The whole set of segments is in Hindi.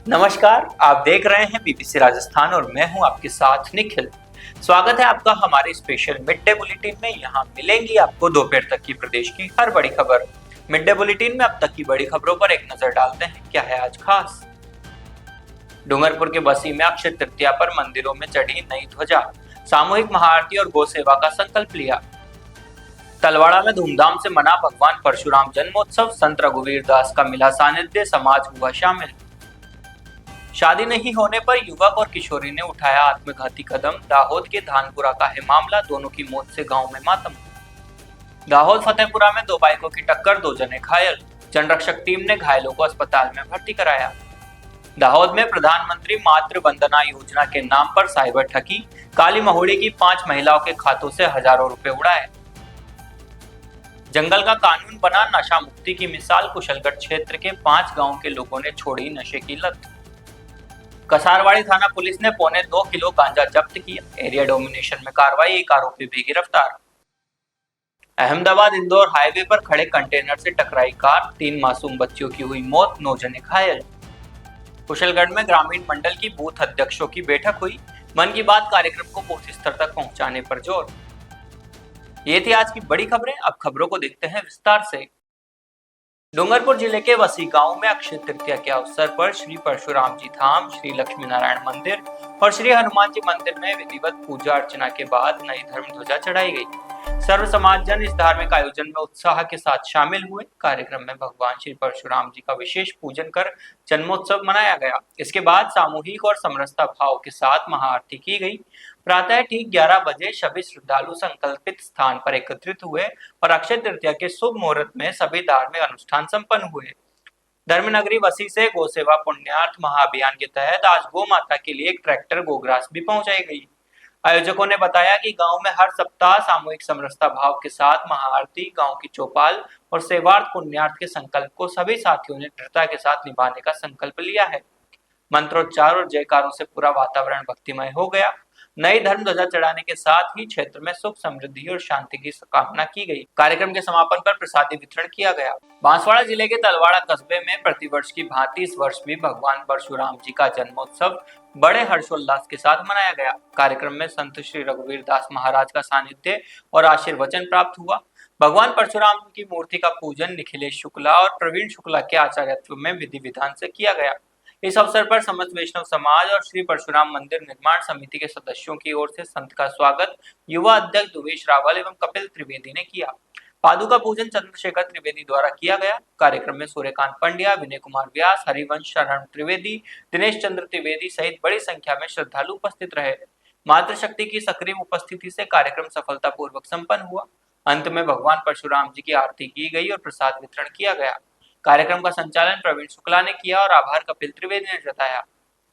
नमस्कार, आप देख रहे हैं बीबीसी राजस्थान और मैं हूं आपके साथ निखिल। स्वागत है आपका हमारे स्पेशल मिड डे बुलेटिन में। यहां मिलेंगी आपको दोपहर तक की प्रदेश की हर बड़ी खबर। मिड डे बुलेटिन में अब तक की बड़ी खबरों पर एक नजर डालते हैं, क्या है आज खास। डूंगरपुर के बसी में अक्षय तृतीया पर मंदिरों में चढ़ी नई ध्वजा, सामूहिक महाआरती और गौ सेवा का संकल्प लिया। तलवाड़ा में धूमधाम से मना भगवान परशुराम जन्मोत्सव, संत रघुवीर दास का मिला सानिध्य, समाज हुआ शामिल। शादी नहीं होने पर युवक और किशोरी ने उठाया आत्मघाती कदम, दाहोद के धानपुरा का है मामला, दोनों की मौत से गांव में मातम। दाहोद फतेहपुरा में दो बाइकों की टक्कर, दो जने घायल, जनरक्षक टीम ने घायलों को अस्पताल में भर्ती कराया। दाहोद में प्रधानमंत्री मातृ वंदना योजना के नाम पर साइबर ठगी, काली महुड़ी की 5 महिलाओं के खातों से हजारों रुपए उड़ाए। जंगल का कानून बना नशा मुक्ति की मिसाल, कुशलगढ़ क्षेत्र के 5 गांव के लोगों ने छोड़ी नशे की लत। कसारवाड़ी थाना पुलिस ने 2.25 किलो गांजा जब्त किया, एरिया डोमिनेशन में कार्रवाई, एक आरोपी भी गिरफ्तार। अहमदाबाद इंदौर हाईवे पर खड़े कंटेनर से टकराई कार, 3 मासूम बच्चियों की हुई मौत, 9 जने घायल। कुशलगढ़ में ग्रामीण मंडल की बूथ अध्यक्षों की बैठक हुई, मन की बात कार्यक्रम को बूथ स्तर तक पहुंचाने पर जोर। ये थी आज की बड़ी खबरें, अब खबरों को देखते हैं विस्तार से। डूंगरपुर जिले के वसी गांव में अक्षय तृतीया के अवसर पर श्री परशुराम जी धाम, श्री लक्ष्मी नारायण मंदिर और श्री हनुमान जी मंदिर में विधिवत पूजा अर्चना के बाद नई धर्म ध्वजा चढ़ाई गई। सर्व समाज जन इस धार्मिक आयोजन में उत्साह के साथ शामिल हुए। कार्यक्रम में भगवान श्री परशुराम जी का विशेष पूजन कर जन्मोत्सव मनाया गया। इसके बाद सामूहिक और समरसता भाव के साथ महाआरती की गई। प्रातः ठीक 11 बजे सभी श्रद्धालु संकल्पित स्थान पर एकत्रित हुए और अक्षय तृतीया के शुभ मुहूर्त में सभी धार्मिक अनुष्ठान संपन्न हुए। धर्मनगरी वसी से गौ सेवा पुण्यार्थ महाअभियान के तहत आज गौ माता के लिए एक ट्रैक्टर गोग्रास भी पहुंचाई गई। आयोजकों ने बताया कि गांव में हर सप्ताह सामूहिक समरसता भाव के साथ महाआरती, गांव की चौपाल और सेवार्थ पुण्यार्थ के संकल्प को सभी साथियों ने दृढ़ता के साथ निभाने का संकल्प लिया है। मंत्रोच्चार और जयकारों से पूरा वातावरण भक्तिमय हो गया। नई धर्म ध्वजा चढ़ाने के साथ ही क्षेत्र में सुख समृद्धि और शांति की कामना की गई। कार्यक्रम के समापन पर प्रसादी वितरण किया गया। बांसवाड़ा जिले के तलवाड़ा कस्बे में प्रतिवर्ष की भांति इस वर्ष भी भगवान परशुराम जी का जन्मोत्सव बड़े हर्षोल्लास के साथ मनाया गया। कार्यक्रम में संत श्री रघुवीर दास महाराज का सानिध्य और आशीर्वचन प्राप्त हुआ। भगवान परशुराम की मूर्ति का पूजन निखिलेश शुक्ला और प्रवीण शुक्ला के आचार्यत्व में विधि विधान से किया गया। इस अवसर पर समस्त वैष्णव समाज और श्री परशुराम मंदिर निर्माण समिति के सदस्यों की ओर से संत का स्वागत युवा अध्यक्ष दुवेश रावल एवं कपिल त्रिवेदी ने किया। पादुका पूजन चंद्रशेखर त्रिवेदी द्वारा किया गया। कार्यक्रम में सूर्यकांत पंड्या, विनय कुमार व्यास, हरिवंश शरण त्रिवेदी, दिनेश चंद्र त्रिवेदी सहित बड़ी संख्या में श्रद्धालु उपस्थित रहे। मातृशक्ति की सक्रिय उपस्थिति से कार्यक्रम सफलतापूर्वक संपन्न हुआ। अंत में भगवान परशुराम जी की आरती की गई और प्रसाद वितरण किया गया। कार्यक्रम का संचालन प्रवीण शुक्ला ने किया और आभार कपिल त्रिवेदी ने जताया।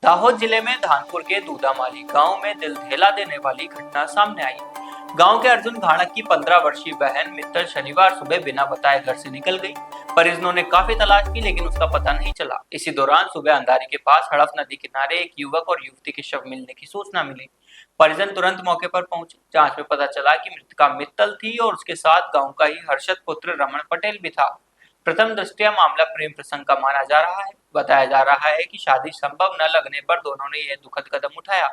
दाहोद जिले में धानपुर के दूधामाली गांव में दिल दहला देने वाली घटना सामने आई। गांव के अर्जुन घाणक की 15 वर्षीय बहन मित्तल शनिवार सुबह बिना बताए घर से निकल गई। परिजनों ने काफी तलाश की लेकिन उसका पता नहीं चला। इसी दौरान सुबह अंधारी के पास हड़फ नदी किनारे एक युवक और युवती के शव मिलने की सूचना मिली। परिजन तुरंत मौके पर पहुंचे। जांच में पता चला कि मृतका मित्तल थी और उसके साथ गांव का ही हर्षद पुत्र रमन पटेल भी था। प्रथम दृष्टया मामला प्रेम प्रसंग का माना जा रहा है। बताया जा रहा है कि शादी संभव न लगने पर दोनों ने यह दुखद कदम उठाया।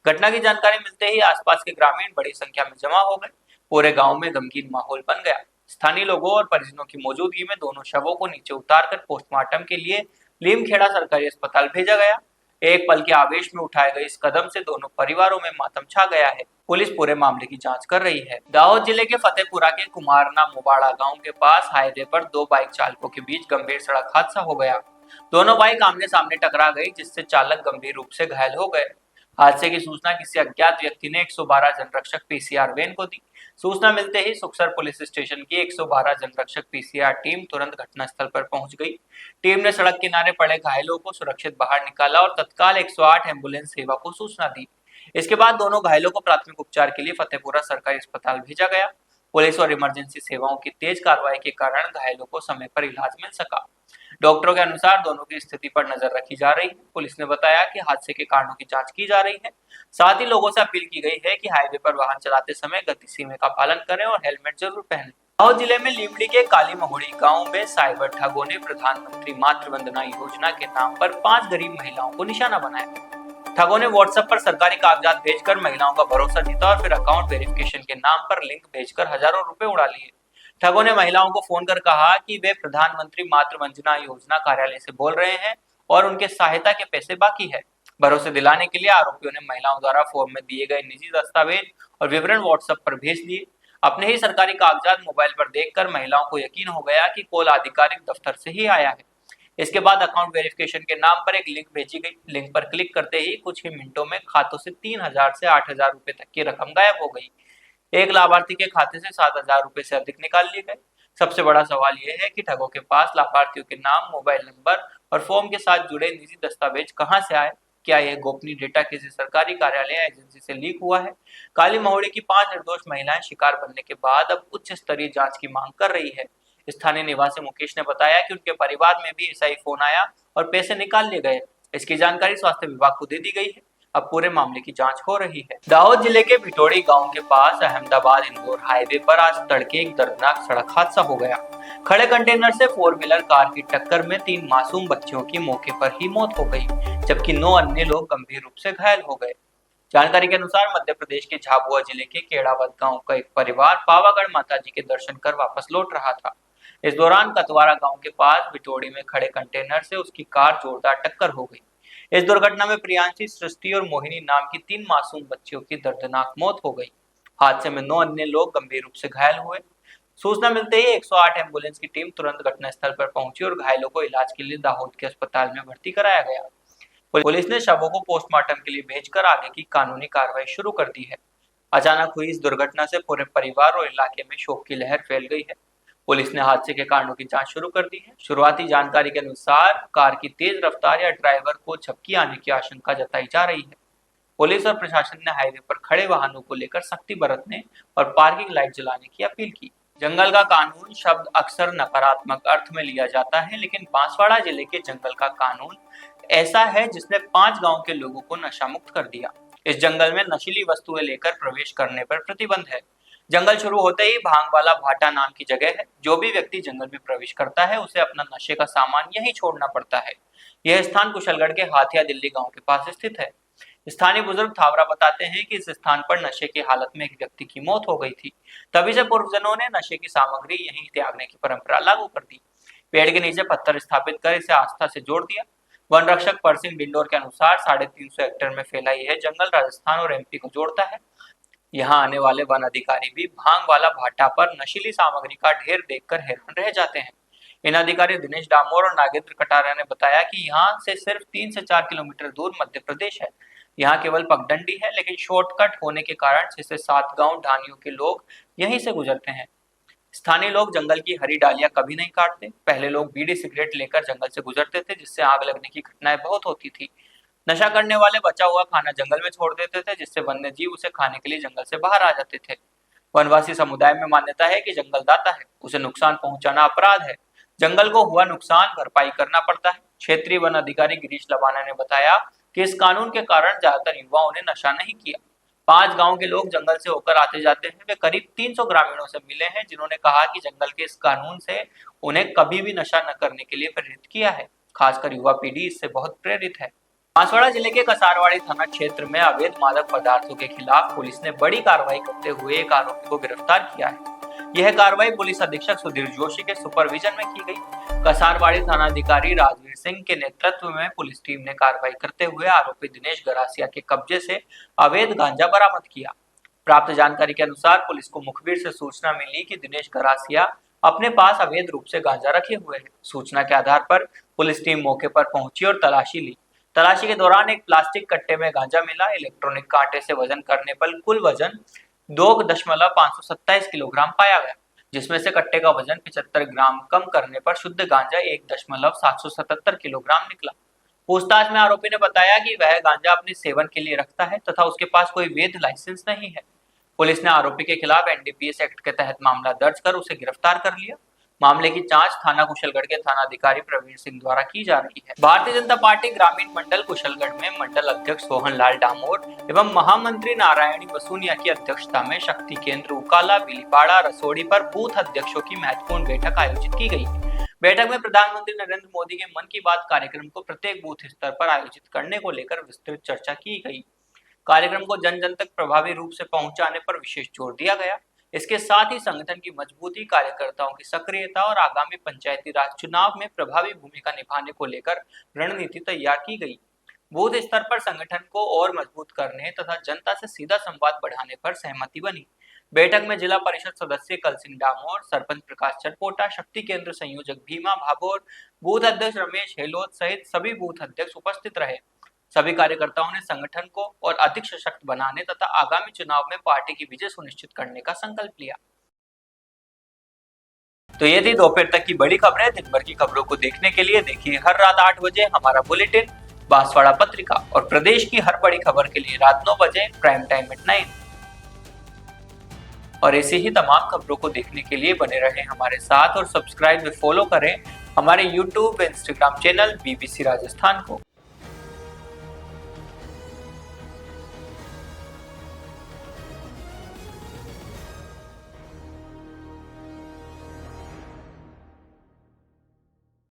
घटना की जानकारी मिलते ही आसपास के ग्रामीण बड़ी संख्या में जमा हो गए। पूरे गांव में गमगीन माहौल बन गया। स्थानीय लोगों और परिजनों की मौजूदगी में दोनों शवों को नीचे उतारकर पोस्टमार्टम के लिए लीमखेड़ा सरकारी अस्पताल भेजा गया। एक पल के आवेश में उठाए गए इस कदम से दोनों परिवारों में मातम छा गया है। पुलिस पूरे मामले की जांच कर रही है। दाहोद जिले के फतेहपुरा के कुमारना मुबाड़ा गांव के पास हाईवे पर दो बाइक चालकों के बीच गंभीर सड़क हादसा हो गया। दोनों बाइक आमने सामने टकरा गई, जिससे चालक गंभीर रूप से घायल हो गए। हादसे की सूचना किसी अज्ञात व्यक्ति ने 112 जनरक्षक पीसीआर वैन को दी। सूचना मिलते ही सुखसर पुलिस स्टेशन की 112 जनरक्षक पीसीआर टीम तुरंत घटनास्थल पर पहुंच गई। टीम ने सड़क किनारे पड़े घायलों को सुरक्षित बाहर निकाला और तत्काल 108 एम्बुलेंस सेवा को सूचना दी। इसके बाद दोनों घायलों को प्राथमिक उपचार के लिए फतेहपुरा सरकारी अस्पताल भेजा गया। पुलिस और इमरजेंसी सेवाओं की तेज कार्रवाई के कारण घायलों को समय पर इलाज मिल सका। डॉक्टरों के अनुसार दोनों की स्थिति पर नजर रखी जा रही है। पुलिस ने बताया कि हादसे के कारणों की जांच की जा रही है। साथ ही लोगों से अपील की गई है कि हाईवे पर वाहन चलाते समय गति सीमा का पालन करें और हेलमेट जरूर पहनें। दाहोद जिले में लीमड़ी के काली महुड़ी गांव में साइबर ठगों ने प्रधानमंत्री मातृ वंदना योजना के नाम पर 5 गरीब महिलाओं को निशाना बनाया। ठगों ने व्हाट्सएप पर सरकारी कागजात भेजकर महिलाओं का भरोसा जीता और फिर अकाउंट वेरिफिकेशन के नाम पर लिंक भेजकर हजारों रुपए उड़ा लिए। ठगों ने महिलाओं को फोन कर कहा कि वे प्रधानमंत्री मातृ वंदना योजना कार्यालय से बोल रहे हैं और उनके सहायता के पैसे बाकी है। भरोसे दिलाने के लिए आरोपियों ने महिलाओं द्वारा फॉर्म में दिए गए निजी दस्तावेज और विवरण व्हाट्सएप पर भेज दिए। अपने ही सरकारी कागजात मोबाइल पर देखकर महिलाओं को यकीन हो गया कि कॉल आधिकारिक दफ्तर से ही आया है। इसके बाद अकाउंट वेरिफिकेशन के नाम पर एक लिंक भेजी गई। लिंक पर क्लिक करते ही कुछ ही मिनटों में खातों से 3,000 से 8,000 रुपए तक की रकम गायब हो गई। एक लाभार्थी के खाते से 7,000 रुपए से अधिक निकाल लिए गए। सबसे बड़ा सवाल यह है कि ठगों के पास लाभार्थियों के नाम, मोबाइल नंबर और फॉर्म के साथ जुड़े निजी दस्तावेज कहां से आए? क्या यह गोपनीय डेटा किसी सरकारी कार्यालय या एजेंसी से लीक हुआ है? काली महुड़ी की 5 निर्दोष महिलाएं शिकार बनने के बाद अब उच्च स्तरीय जांच की मांग कर रही है। स्थानीय निवासी मुकेश ने बताया कि उनके परिवार में भी ऐसा ही फोन आया और पैसे निकाल लिए गए। इसकी जानकारी स्वास्थ्य विभाग को दे दी गई है। अब पूरे मामले की जांच हो रही है। दाहोद जिले के भिटोड़ी गांव के पास अहमदाबाद इंदौर हाईवे पर आज तड़के एक दर्दनाक सड़क हादसा हो गया। खड़े कंटेनर से 4 व्हीलर कार की टक्कर में 3 मासूम बच्चियों की मौके पर ही मौत हो गई, जबकि 9 अन्य लोग गंभीर रूप से घायल हो गए। जानकारी के अनुसार मध्य प्रदेश के झाबुआ जिले के केड़ावत गांव का एक परिवार पावागढ़ माताजी के दर्शन कर वापस लौट रहा था। इस दौरान कतवारा गांव के पास भिटोड़ी में खड़े कंटेनर से उसकी कार जोरदार टक्कर हो गई। इस दुर्घटना में प्रियांशी, सृष्टि और मोहिनी नाम की 3 मासूम बच्चियों की दर्दनाक मौत हो गई। हादसे में 9 अन्य लोग गंभीर रूप से घायल हुए। सूचना मिलते ही 108 एम्बुलेंस की टीम तुरंत घटनास्थल पर पहुंची और घायलों को इलाज के लिए दाहोद के अस्पताल में भर्ती कराया गया। पुलिस ने शवों को पोस्टमार्टम के लिए भेजकर आगे की कानूनी कार्रवाई शुरू कर दी है। अचानक हुई इस दुर्घटना से पूरे परिवार और इलाके में शोक की लहर फैल गई है। पुलिस ने हादसे के कारणों की जांच शुरू कर दी है। शुरुआती जानकारी के अनुसार कार की तेज रफ्तार या ड्राइवर को झपकी आने की आशंका जताई जा रही है। पुलिस और प्रशासन ने हाईवे पर खड़े वाहनों को लेकर सख्ती बरतने और पार्किंग लाइट जलाने की अपील की। जंगल का कानून शब्द अक्सर नकारात्मक अर्थ में लिया जाता है, लेकिन बांसवाड़ा जिले के जंगल का कानून ऐसा है जिसने 5 गांव के लोगों को नशा मुक्त कर दिया। इस जंगल में नशीली वस्तुएं लेकर प्रवेश करने पर प्रतिबंध है। जंगल शुरू होते ही भांग वाला भाटा नाम की जगह है। जो भी व्यक्ति जंगल में प्रवेश करता है उसे अपना नशे का सामान यहीं छोड़ना पड़ता है। यह स्थान कुशलगढ़ के हाथिया दिल्ली गांव के पास स्थित है। स्थानीय बुजुर्ग थावरा बताते हैं कि इस स्थान पर नशे की हालत में एक व्यक्ति की मौत हो गई थी। तभी से पूर्वजनों ने नशे की सामग्री यहीं त्यागने की परंपरा लागू कर दी। पेड़ के नीचे पत्थर स्थापित कर इसे आस्था से जोड़ दिया। वन रक्षक परसिंह डिंडोर के अनुसार 350 हेक्टेयर में फैला यह जंगल राजस्थान और एमपी को जोड़ता है। यहाँ आने वाले वन अधिकारी भी भांग वाला भाटा पर नशीली सामग्री का ढेर देखकर हैरान रह जाते हैं। इन अधिकारी दिनेश डामोर और नागेंद्र कटारिया ने बताया कि यहाँ से सिर्फ 3 से 4 किलोमीटर दूर मध्य प्रदेश है। यहाँ केवल पगडंडी है, लेकिन शॉर्टकट होने के कारण 6 से 7 गांव ढानियों के लोग यहीं से गुजरते हैं। स्थानीय लोग जंगल की हरी डालियां कभी नहीं काटते। पहले लोग बीड़ी सिगरेट लेकर जंगल से गुजरते थे, जिससे आग लगने की घटनाएं बहुत होती थी। नशा करने वाले बचा हुआ खाना जंगल में छोड़ देते थे, जिससे वन्य जीव उसे खाने के लिए जंगल से बाहर आ जाते थे। वनवासी समुदाय में मान्यता है कि जंगल दाता है, उसे नुकसान पहुंचाना अपराध है। जंगल को हुआ नुकसान भरपाई करना पड़ता है। क्षेत्रीय वन अधिकारी गिरीश लबाना ने बताया कि इस कानून के कारण ज्यादातर युवाओं ने नशा नहीं किया। 5 गांव के लोग जंगल से होकर आते जाते हैं। वे करीब 300 ग्रामीणों से मिले हैं, जिन्होंने कहा कि जंगल के इस कानून से उन्हें कभी भी नशा न करने के लिए प्रेरित किया है। खासकर युवा पीढ़ी इससे बहुत प्रेरित है। बांसवाड़ा जिले के कसारवाड़ी थाना क्षेत्र में अवैध मादक पदार्थों के खिलाफ पुलिस ने बड़ी कार्रवाई करते हुए एक आरोपी को गिरफ्तार किया है। यह कार्रवाई पुलिस अधीक्षक सुधीर जोशी के सुपरविजन में की गई। कसारवाड़ी थानाधिकारी राजवीर सिंह के नेतृत्व में पुलिस टीम ने कार्रवाई करते हुए आरोपी दिनेश गरासिया के कब्जे से अवैध गांजा बरामद किया। प्राप्त जानकारी के अनुसार पुलिस को मुखबिर से सूचना मिली कि दिनेश गरासिया अपने पास अवैध रूप से गांजा रखे हुए है। सूचना के आधार पर पुलिस टीम मौके पर पहुंची और तलाशी ली। तलाशी के दौरान एक प्लास्टिक कट्टे में गांजा मिला। इलेक्ट्रॉनिक कांटे से वजन करने पर कुल वजन 2.527 किलोग्राम पाया गया, जिसमें से कट्टे का वजन 75 ग्राम कम करने पर शुद्ध गांजा 1.777 किलोग्राम निकला। पूछताछ में आरोपी ने बताया कि वह गांजा अपने सेवन के लिए रखता है तथा उसके पास कोई वैध लाइसेंस नहीं है। पुलिस ने आरोपी के खिलाफ एनडीपीएस एक्ट के तहत मामला दर्ज कर उसे गिरफ्तार कर लिया। मामले की जांच थाना कुशलगढ़ के थानाधिकारी प्रवीण सिंह द्वारा की जा रही है। भारतीय जनता पार्टी ग्रामीण मंडल कुशलगढ़ में मंडल अध्यक्ष सोहनलाल डामोर एवं महामंत्री नारायणी बसूनिया की अध्यक्षता में शक्ति केंद्र उकाला, बिलीपाड़ा, रसोड़ी पर बूथ अध्यक्षों की महत्वपूर्ण बैठक आयोजित की गई। बैठक में प्रधानमंत्री नरेंद्र मोदी के मन की बात कार्यक्रम को प्रत्येक बूथ स्तर पर आयोजित करने को लेकर विस्तृत चर्चा की गई। कार्यक्रम को जन जन तक प्रभावी रूप से पहुंचाने पर विशेष जोर दिया गया। इसके साथ ही संगठन की मजबूती, कार्यकर्ताओं की सक्रियता और आगामी पंचायती राज चुनाव में प्रभावी भूमिका निभाने को लेकर रणनीति तैयार की गई। बूथ स्तर पर संगठन को और मजबूत करने तथा जनता से सीधा संवाद बढ़ाने पर सहमति बनी। बैठक में जिला परिषद सदस्य कल सिंह डामोर, सरपंच प्रकाश चरपोटा, शक्ति केंद्र संयोजक भीमा भाभोर, बूथ अध्यक्ष रमेश हेलोत सहित सभी बूथ अध्यक्ष उपस्थित रहे। सभी कार्यकर्ताओं ने संगठन को और अधिक सशक्त बनाने तथा आगामी चुनाव में पार्टी की विजय सुनिश्चित करने का संकल्प लिया। तो ये थी दोपहर तक की बड़ी खबरें। दिन भर की खबरों को देखने के लिए देखिए हर रात 8 बजे हमारा बुलेटिन बांसवाड़ा पत्रिका, और प्रदेश की हर बड़ी खबर के लिए रात 9 बजे प्राइम टाइम एट 9। और ऐसी ही तमाम खबरों को देखने के लिए बने रहें हमारे साथ और सब्सक्राइब व फॉलो करें हमारे YouTube व Instagram चैनल BBC राजस्थान को।